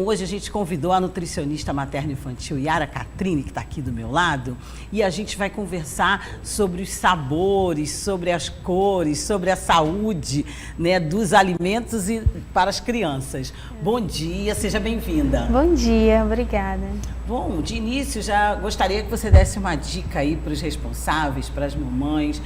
hoje a gente convidou a nutricionista materno-infantil Yara Catrini, que está aqui do meu lado, e a gente vai conversar sobre os sabores, sobre as cores, sobre a saúde, né, dos alimentos e para as crianças. Bom dia, seja bem-vinda. Bom dia, obrigada. Bom, de início já gostaria que você desse uma dica aí para os responsáveis, para as mamães.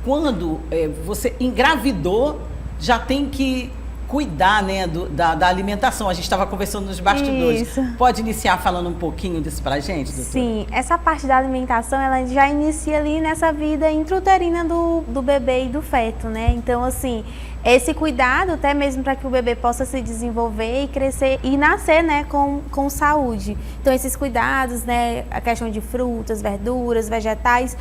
Quando você engravidou, já tem que cuidar, né, da alimentação. A gente estava conversando nos bastidores. Isso. Pode iniciar falando um pouquinho disso pra gente, doutora? Sim, essa parte da alimentação, ela já inicia ali nessa vida intrauterina do bebê e do feto, né? Então, assim, esse cuidado, até mesmo para que o bebê possa se desenvolver e crescer e nascer, né, com saúde. Então, esses cuidados, né, a questão de frutas, verduras, vegetais,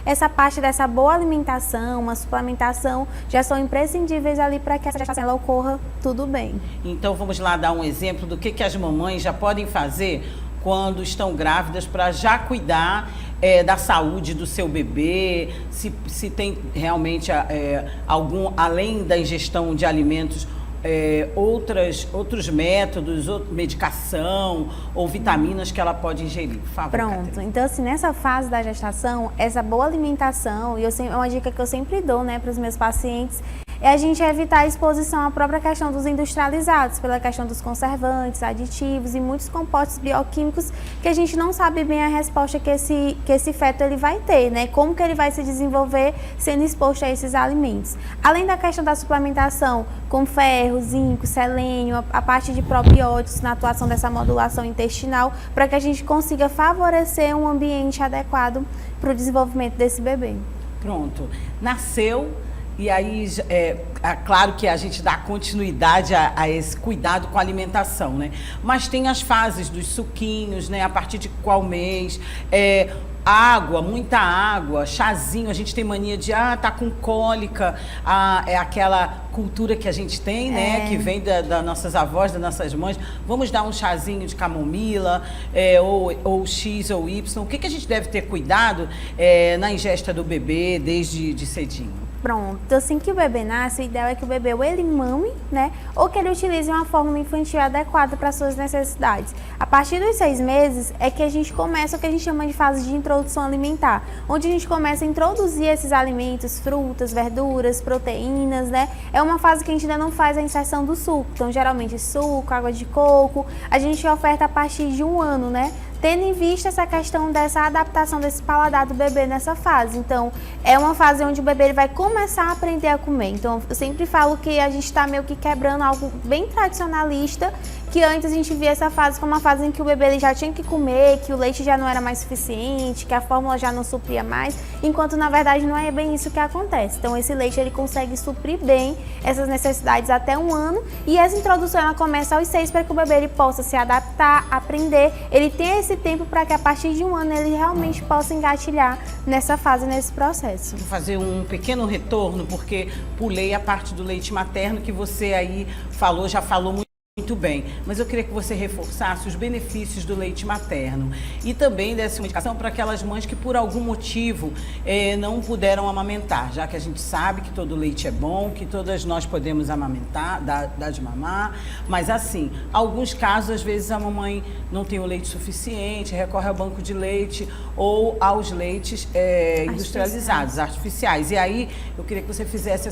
essa parte dessa boa alimentação, uma suplementação, já são imprescindíveis ali para que essa gestação ela ocorra tudo bem. Então vamos lá dar um exemplo do que as mamães já podem fazer quando estão grávidas para já cuidar da saúde do seu bebê, se tem realmente além da ingestão de alimentos, outros métodos, medicação ou vitaminas que ela pode ingerir. Por favor, Pronto. Catrini. Então, assim, nessa fase da gestação, essa boa alimentação, é uma dica que eu sempre dou, né, para os meus pacientes, é a gente evitar a exposição à própria questão dos industrializados, pela questão dos conservantes, aditivos e muitos compostos bioquímicos que a gente não sabe bem a resposta que esse feto ele vai ter, né? Como que ele vai se desenvolver sendo exposto a esses alimentos. Além da questão da suplementação com ferro, zinco, selênio, a parte de probióticos na atuação dessa modulação intestinal, para que a gente consiga favorecer um ambiente adequado para o desenvolvimento desse bebê. Pronto. Nasceu. E aí, claro que a gente dá continuidade a esse cuidado com a alimentação, né? Mas tem as fases dos suquinhos, né? A partir de qual mês? Água, muita água, chazinho. A gente tem mania de, tá com cólica. É aquela cultura que a gente tem, né? Que vem das nossas avós, das nossas mães. Vamos dar um chazinho de camomila, ou X ou Y. O que a gente deve ter cuidado na ingesta do bebê desde cedinho? Pronto, então assim que o bebê nasce, o ideal é que o bebê ou ele mame, né, ou que ele utilize uma fórmula infantil adequada para suas necessidades. A partir dos 6 meses é que a gente começa o que a gente chama de fase de introdução alimentar, onde a gente começa a introduzir esses alimentos, frutas, verduras, proteínas, né. É uma fase que a gente ainda não faz a inserção do suco, então geralmente suco, água de coco, a gente oferta a partir de 1 ano, né. Tendo em vista essa questão dessa adaptação desse paladar do bebê nessa fase. Então, é uma fase onde o bebê ele vai começar a aprender a comer. Então, eu sempre falo que a gente está meio que quebrando algo bem tradicionalista, que antes a gente via essa fase como uma fase em que o bebê ele já tinha que comer, que o leite já não era mais suficiente, que a fórmula já não supria mais, enquanto na verdade não é bem isso que acontece. Então, esse leite ele consegue suprir bem essas necessidades até 1 ano, e essa introdução ela começa aos 6 para que o bebê ele possa se adaptar, aprender, ele tem esse tempo para que a partir de 1 ano ele realmente possa engatilhar nessa fase, nesse processo. Vou fazer um pequeno retorno, porque pulei a parte do leite materno que você aí já falou muito bem, mas eu queria que você reforçasse os benefícios do leite materno e também desse uma indicação para aquelas mães que por algum motivo não puderam amamentar, já que a gente sabe que todo leite é bom, que todas nós podemos amamentar, dar de mamar, mas assim, alguns casos às vezes a mamãe não tem o leite suficiente, recorre ao banco de leite ou aos leites industrializados, artificiais. E aí eu queria que você fizesse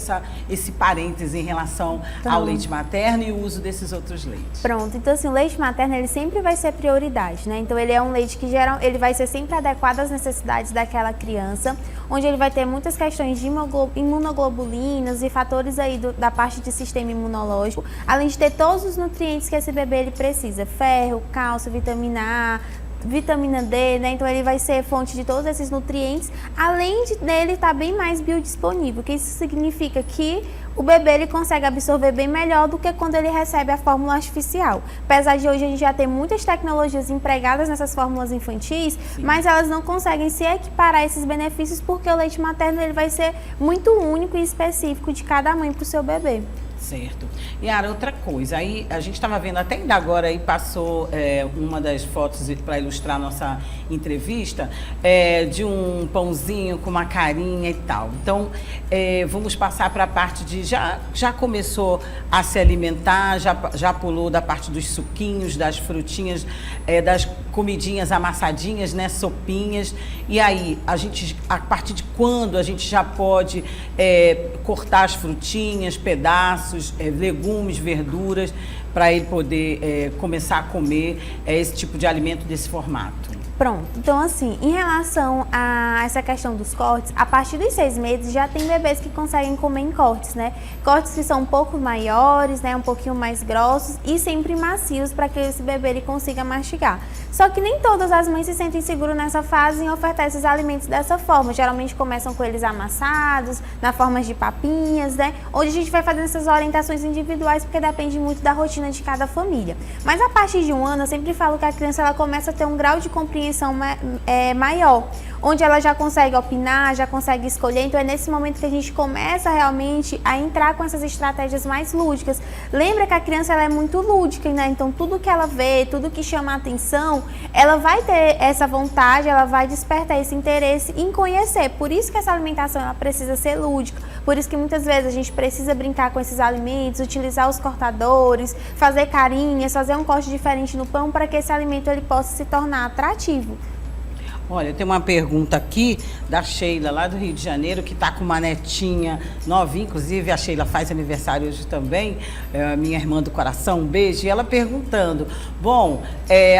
esse parêntese em relação ao leite materno e o uso desses outros leites. Pronto, então assim, o leite materno ele sempre vai ser prioridade, né? Então ele é um leite que ele vai ser sempre adequado às necessidades daquela criança, onde ele vai ter muitas questões de imunoglobulinas e fatores aí da parte de sistema imunológico, além de ter todos os nutrientes que esse bebê ele precisa, ferro, cálcio, vitamina A, vitamina D, né? Então ele vai ser fonte de todos esses nutrientes, além dele estar bem mais biodisponível, que isso significa que o bebê ele consegue absorver bem melhor do que quando ele recebe a fórmula artificial. Apesar de hoje a gente já ter muitas tecnologias empregadas nessas fórmulas infantis, sim, mas elas não conseguem se equiparar a esses benefícios porque o leite materno ele vai ser muito único e específico de cada mãe para o seu bebê. Certo. Yara, outra coisa, aí a gente estava vendo, até ainda agora aí passou uma das fotos para ilustrar a nossa entrevista, de um pãozinho com uma carinha e tal. Então, vamos passar para a parte de, já começou a se alimentar, já pulou da parte dos suquinhos, das frutinhas, das comidinhas amassadinhas, né, sopinhas. E aí, a partir de quando a gente já pode cortar as frutinhas, pedaços, legumes, verduras, para ele poder começar a comer esse tipo de alimento desse formato? Pronto, então assim, em relação a essa questão dos cortes, a partir dos 6 meses já tem bebês que conseguem comer em cortes, né? Cortes que são um pouco maiores, né? Um pouquinho mais grossos e sempre macios para que esse bebê ele consiga mastigar. Só que nem todas as mães se sentem seguras nessa fase em ofertar esses alimentos dessa forma. Geralmente começam com eles amassados, na forma de papinhas, né? Onde a gente vai fazendo essas orientações individuais porque depende muito da rotina de cada família. Mas a partir de 1 ano, eu sempre falo que a criança ela começa a ter um grau de compreensão maior, onde ela já consegue opinar, já consegue escolher. Então é nesse momento que a gente começa realmente a entrar com essas estratégias mais lúdicas. Lembra que a criança ela é muito lúdica, né? Então tudo que ela vê, tudo que chama a atenção, ela vai ter essa vontade, ela vai despertar esse interesse em conhecer. Por isso que essa alimentação ela precisa ser lúdica. Por isso que muitas vezes a gente precisa brincar com esses alimentos, utilizar os cortadores, fazer carinhas, fazer um corte diferente no pão para que esse alimento ele possa se tornar atrativo. Olha, tem uma pergunta aqui da Sheila, lá do Rio de Janeiro, que está com uma netinha novinha, inclusive a Sheila faz aniversário hoje também, minha irmã do coração, um beijo, e ela perguntando, bom,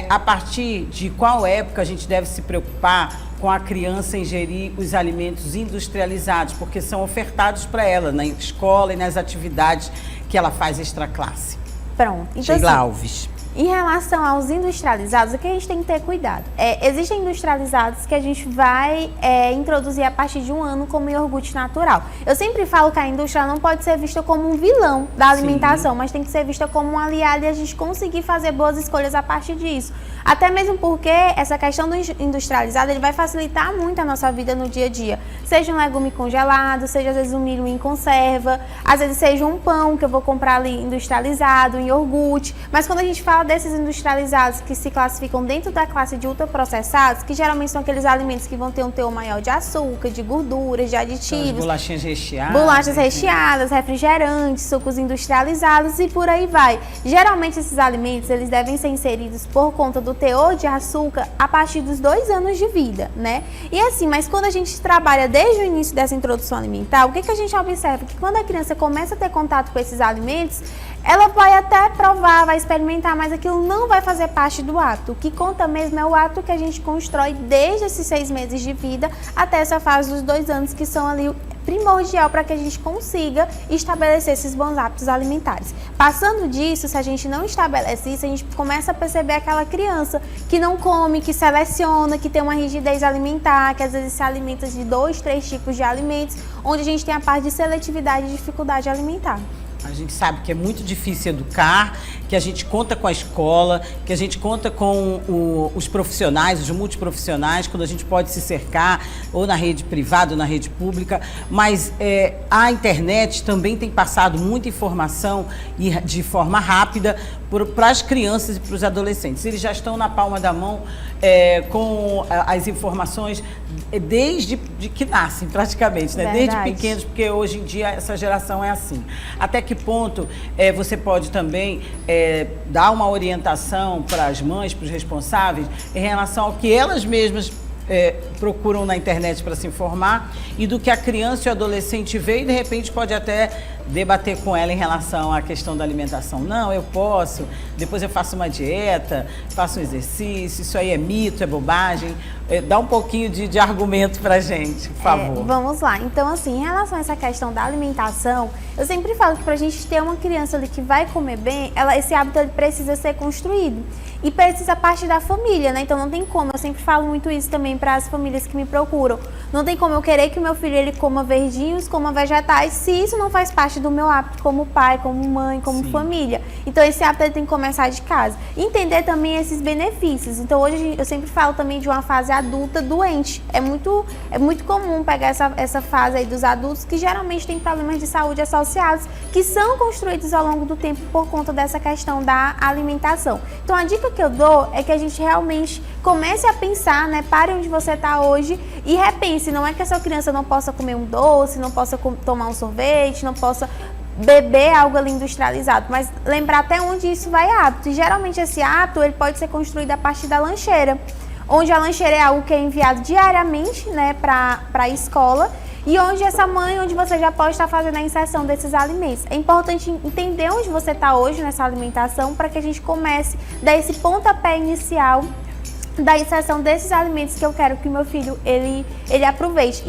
a partir de qual época a gente deve se preocupar com a criança ingerir os alimentos industrializados, porque são ofertados para ela na escola e nas atividades que ela faz extraclasse? Pronto. Então, Sheila assim, Alves. Em relação aos industrializados, o que a gente tem que ter cuidado? Existem industrializados que a gente vai introduzir a partir de 1 ano como iogurte natural. Eu sempre falo que a indústria não pode ser vista como um vilão da alimentação, sim, mas tem que ser vista como um aliado e a gente conseguir fazer boas escolhas a partir disso. Até mesmo porque essa questão do industrializado, ele vai facilitar muito a nossa vida no dia a dia. Seja um legume congelado, seja às vezes um milho em conserva, às vezes seja um pão que eu vou comprar ali industrializado, um iogurte. Mas quando a gente fala desses industrializados que se classificam dentro da classe de ultraprocessados, que geralmente são aqueles alimentos que vão ter um teor maior de açúcar, de gorduras, de aditivos. As bolachinhas recheadas. Bolachas recheadas, refrigerantes, sucos industrializados e por aí vai. Geralmente esses alimentos, eles devem ser inseridos por conta do teor de açúcar a partir dos 2 anos de vida, né? E assim, mas quando a gente trabalha desde o início dessa introdução alimentar, o que a gente observa? Que quando a criança começa a ter contato com esses alimentos, ela vai até provar, vai experimentar, mas aquilo não vai fazer parte do ato. O que conta mesmo é o ato que a gente constrói desde esses 6 meses de vida até essa fase dos 2 anos, que são ali primordial para que a gente consiga estabelecer esses bons hábitos alimentares. Passando disso, se a gente não estabelece isso, a gente começa a perceber aquela criança que não come, que seleciona, que tem uma rigidez alimentar, que às vezes se alimenta de 2, 3 tipos de alimentos, onde a gente tem a parte de seletividade e dificuldade alimentar. A gente sabe que é muito difícil educar, que a gente conta com a escola, que a gente conta com os profissionais, os multiprofissionais, quando a gente pode se cercar ou na rede privada ou na rede pública, mas a internet também tem passado muita informação e de forma rápida para as crianças e para os adolescentes. Eles já estão na palma da mão com as informações desde que nascem, praticamente, né? Desde pequenos, porque hoje em dia essa geração é assim. Até que ponto você pode também dar uma orientação para as mães, para os responsáveis, em relação ao que elas mesmas procuram na internet para se informar e do que a criança e o adolescente vê e de repente pode até debater com ela em relação à questão da alimentação. Não, eu posso, depois eu faço uma dieta, faço um exercício, isso aí é mito, é bobagem. Dá um pouquinho de argumento pra gente, por favor. Vamos lá. Então, assim, em relação a essa questão da alimentação, eu sempre falo que pra gente ter uma criança ali que vai comer bem, esse hábito ele precisa ser construído. e precisa partir da família, né? Então não tem como, eu sempre falo muito isso também para as famílias que me procuram. Não tem como eu querer que o meu filho ele coma verdinhos, coma vegetais, se isso não faz parte do meu hábito como pai, como mãe, como família. Então esse hábito ele tem que começar de casa. Entender também esses benefícios. Então hoje eu sempre falo também de uma fase adulta doente. É muito comum pegar essa fase aí dos adultos que geralmente têm problemas de saúde associados, que são construídos ao longo do tempo por conta dessa questão da alimentação. Então a dica que eu dou é que a gente realmente comece a pensar, né? Pare onde você está hoje e repense. Não é que a sua criança não possa comer um doce, não possa tomar um sorvete, não possa beber algo ali industrializado, mas lembrar até onde isso vai hábito. E geralmente esse hábito ele pode ser construído a partir da lancheira, onde a lancheira é algo que é enviado diariamente, né, para a escola, e onde onde você já pode estar fazendo a inserção desses alimentos. É importante entender onde você está hoje nessa alimentação para que a gente comece a dar esse pontapé inicial da inserção desses alimentos que eu quero que o meu filho ele aproveite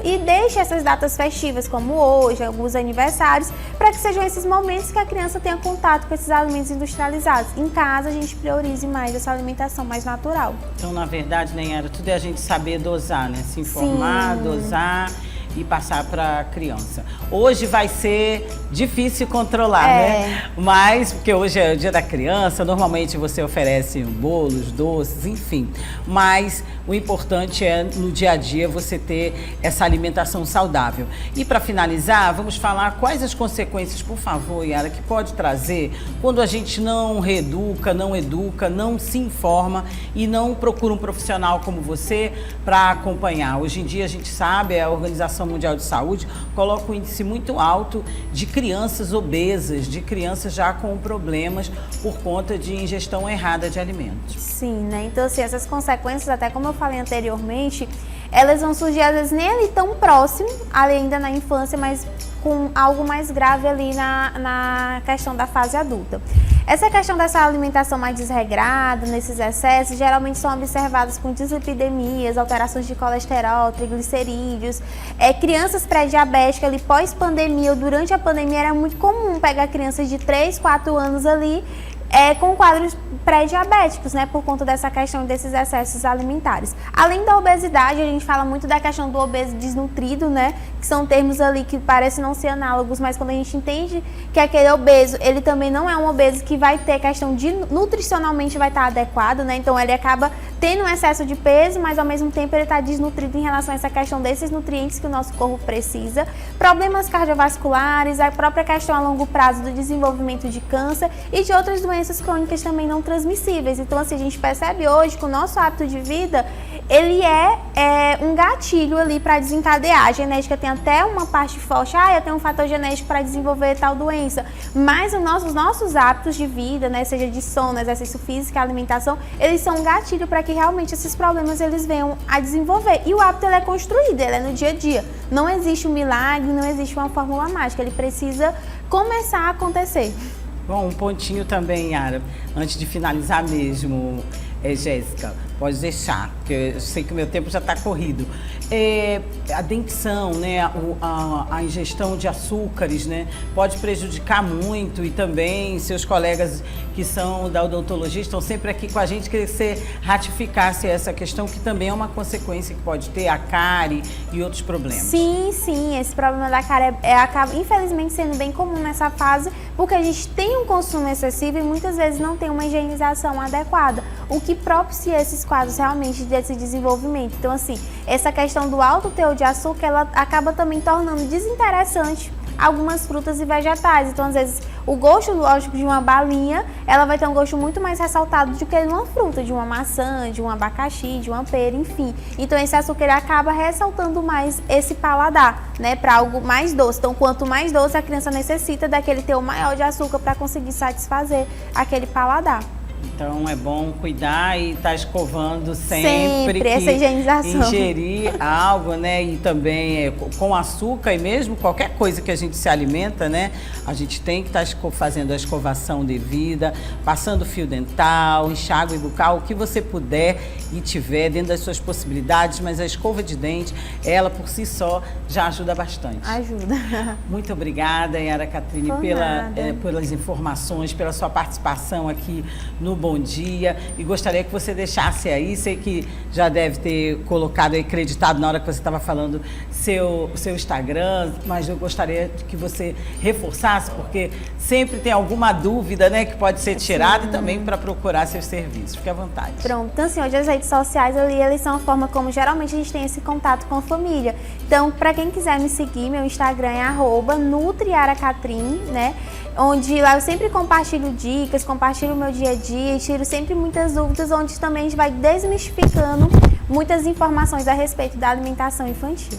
e deixe essas datas festivas como hoje, alguns aniversários, para que sejam esses momentos que a criança tenha contato com esses alimentos industrializados. Em casa a gente priorize mais essa alimentação mais natural. Então, na verdade, Nayara, tudo é a gente saber dosar, né? Se informar, dosar e passar para a criança. Hoje vai ser difícil controlar, né? Mas, porque hoje é o dia da criança, normalmente você oferece bolos, doces, enfim. Mas o importante é, no dia a dia, você ter essa alimentação saudável. E para finalizar, vamos falar quais as consequências, por favor, Yara, que pode trazer quando a gente não reeduca, não educa, não se informa e não procura um profissional como você para acompanhar. Hoje em dia a gente sabe, a Organização Mundial de Saúde coloca um índice muito alto de crianças obesas, de crianças já com problemas por conta de ingestão errada de alimentos. Sim, né? Então, assim, essas consequências, até como eu falei anteriormente, elas vão surgir às vezes nem ali tão próximo, ali ainda na infância, mas com algo mais grave ali na questão da fase adulta. Essa questão dessa alimentação mais desregrada, nesses excessos, geralmente são observadas com dislipidemias, alterações de colesterol, triglicerídeos, crianças pré-diabéticas ali pós-pandemia ou durante a pandemia era muito comum pegar crianças de 3, 4 anos ali com quadros pré-diabéticos, né, por conta dessa questão desses excessos alimentares. Além da obesidade, a gente fala muito da questão do obeso desnutrido, né, que são termos ali que parecem não ser análogos, mas quando a gente entende que aquele obeso, ele também não é um obeso que vai ter questão de nutricionalmente vai estar adequado, né, então ele acaba tendo um excesso de peso, mas ao mesmo tempo ele está desnutrido em relação a essa questão desses nutrientes que o nosso corpo precisa, problemas cardiovasculares, a própria questão a longo prazo do desenvolvimento de câncer e de outras doenças crônicas também não transmissíveis. Então, assim, a gente percebe hoje que o nosso hábito de vida, ele é um gatilho ali para desencadear. A genética tem até uma parte forte, eu tenho um fator genético para desenvolver tal doença, mas os nossos hábitos de vida, né, seja de sono, exercício físico, alimentação, eles são um gatilho para que realmente esses problemas eles venham a desenvolver. E o hábito ele é construído, ele é no dia a dia. Não existe um milagre, não existe uma fórmula mágica, ele precisa começar a acontecer. Bom, um pontinho também, Yara, antes de finalizar mesmo, Jéssica, pode deixar, porque eu sei que o meu tempo já está corrido. A dentição, né, a ingestão de açúcares, né, pode prejudicar muito e também seus colegas que são da odontologia estão sempre aqui com a gente, que você ratificasse essa questão, que também é uma consequência que pode ter a cárie e outros problemas. Sim, esse problema da cárie acaba infelizmente sendo bem comum nessa fase, porque a gente tem um consumo excessivo e muitas vezes não tem uma higienização adequada, o que propicia esses quadros realmente desse desenvolvimento. Então, assim, essa questão do alto teor de açúcar, ela acaba também tornando desinteressante algumas frutas e vegetais. Então, às vezes, o gosto, lógico, de uma balinha, ela vai ter um gosto muito mais ressaltado do que de uma fruta, de uma maçã, de um abacaxi, de uma pera, enfim. Então, esse açúcar ele acaba ressaltando mais esse paladar, né, para algo mais doce. Então, quanto mais doce, a criança necessita daquele teor maior de açúcar para conseguir satisfazer aquele paladar. Então é bom cuidar e estar escovando sempre essa higienização. Ingerir algo, né? E também com açúcar e mesmo qualquer coisa que a gente se alimenta, né? A gente tem que estar fazendo a escovação devida, passando fio dental, enxágue bucal, o que você puder e tiver dentro das suas possibilidades, mas a escova de dente, ela por si só já ajuda bastante. Ajuda. Muito obrigada, Yara Catrine, pelas informações, pela sua participação aqui no no Bom Dia. E gostaria que você deixasse aí, sei que já deve ter colocado aí, acreditado na hora que você estava falando, seu Instagram, mas eu gostaria que você reforçasse, porque sempre tem alguma dúvida, né, que pode ser tirada e também para procurar seus serviços. Fique à vontade. Pronto, então assim, hoje as redes sociais ali, eles são a forma como geralmente a gente tem esse contato com a família. Então, para quem quiser me seguir, meu Instagram é @nutriaracatrim, né? Onde lá eu sempre compartilho dicas, compartilho o meu dia a dia e tiro sempre muitas dúvidas, onde também a gente vai desmistificando muitas informações a respeito da alimentação infantil.